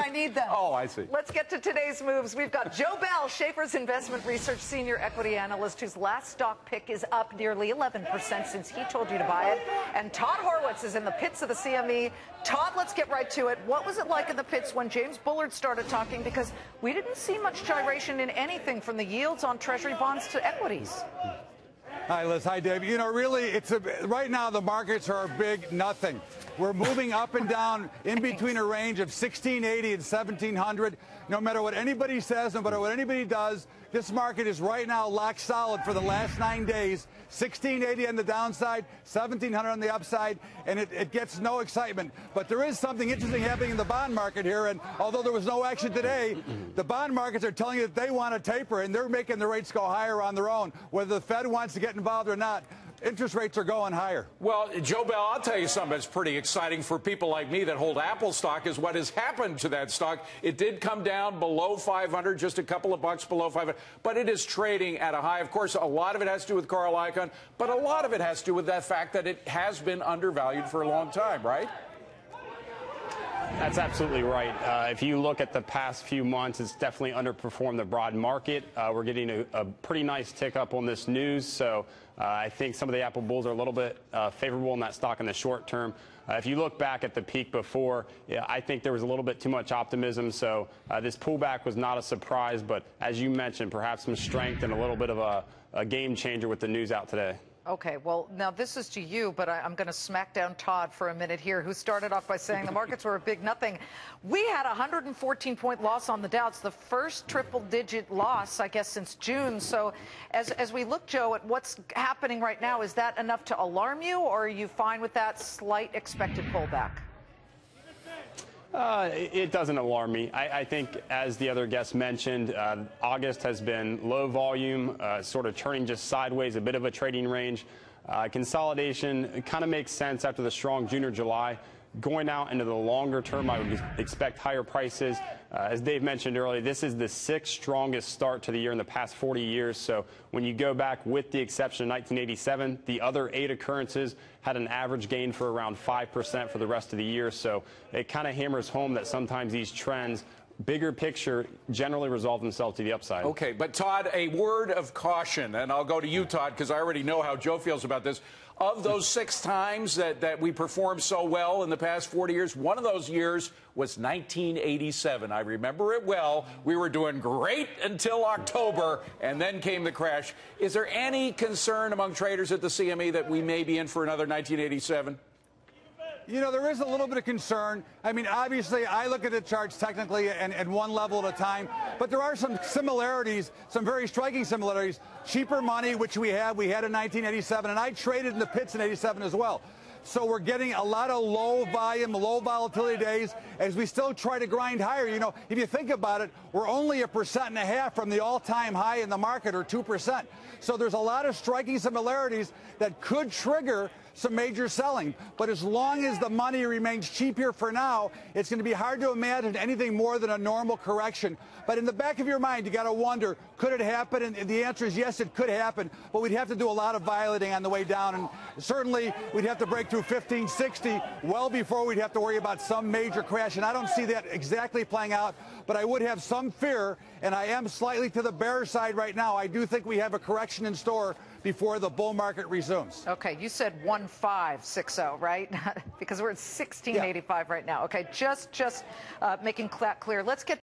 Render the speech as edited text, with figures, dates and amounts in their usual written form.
I need them. Oh, I see. Let's get to today's moves. We've got Joe Bell, Schaeffer's investment research senior equity analyst, whose last stock pick is up nearly 11% since he told you to buy it. And Todd Horwitz is in the pits of the CME. Todd, let's get right to it. What was it like in the pits when James Bullard started talking? Because we didn't see much gyration in anything from the yields on Treasury bonds to equities. Hi, Liz. Hi, Dave. You know, really, right now the markets are a big nothing. We're moving up and down in between a range of 1680 and 1700. No matter what anybody says, no matter what anybody does, this market is right now locked solid for the last 9 days. 1680 on the downside, 1700 on the upside, and it gets no excitement. But there is something interesting happening in the bond market here, and although there was no action today, the bond markets are telling you that they want to taper, and they're making the rates go higher on their own, whether the Fed wants to get involved or not. Interest rates are going higher. Well, Joe Bell, I'll tell you something that's pretty exciting for people like me that hold Apple stock is what has happened to that stock. It did come down below 500, just a couple of bucks below 500, but it is trading at a high. Of course, a lot of it has to do with Carl Icahn, but a lot of it has to do with that fact that it has been undervalued for a long time, right? That's absolutely right. If you look at the past few months, it's definitely underperformed the broad market. We're getting a pretty nice tick up on this news, so I think some of the Apple bulls are a little bit favorable in that stock in the short term. If you look back at the peak before, I think there was a little bit too much optimism, so this pullback was not a surprise, but as you mentioned, perhaps some strength and a little bit of a game changer with the news out today. Okay, well, now this is to you, but I'm going to smack down Todd for a minute here, who started off by saying the markets were a big nothing. We had a 114-point loss on the Dow. It's the first triple-digit loss, I guess, since June. So as we look, Joe, at what's happening right now, is that enough to alarm you, or are you fine with that slight expected pullback? It doesn't alarm me. I think, as the other guest mentioned, August has been low volume, sort of turning just sideways, a bit of a trading range. Consolidation kind of makes sense after the strong June or July. Going out into the longer term, I would expect higher prices. As Dave mentioned earlier, this is the 6th strongest start to the year in the past 40 years. So when you go back, with the exception of 1987, the other 8 occurrences had an average gain for around 5% for the rest of the year. So it kind of hammers home that sometimes these trends, bigger picture, generally resolve themselves to the upside. Okay, but Todd, a word of caution, and I'll go to you, Todd, because I already know how Joe feels about this. Of those 6 times that we performed so well in the past 40 years, one of those years was 1987. I remember it well. We were doing great until October, and then came the crash. Is there any concern among traders at the CME that we may be in for another 1987? You know, there is a little bit of concern. I mean, obviously, I look at the charts technically and one level at a time, but there are some similarities, some very striking similarities. Cheaper money, which we had in 1987, and I traded in the pits in 87 as well. So we're getting a lot of low volume, low volatility days as we still try to grind higher. You know, if you think about it, we're only 1.5% from the all-time high in the market, or 2%. So there's a lot of striking similarities that could trigger some major selling. But as long as the money remains cheap here for now, it's going to be hard to imagine anything more than a normal correction. But in the back of your mind, you got to wonder, could it happen? And the answer is yes, it could happen. But we'd have to do a lot of violating on the way down. And certainly we'd have to break through 1560 well before we'd have to worry about some major crash. And I don't see that exactly playing out. But I would have some fear, and I am slightly to the bear side right now. I do think we have a correction in store before the bull market resumes. Okay, you said 1560, right? Because we're at 1685 right now. Okay, just making that clear. Let's get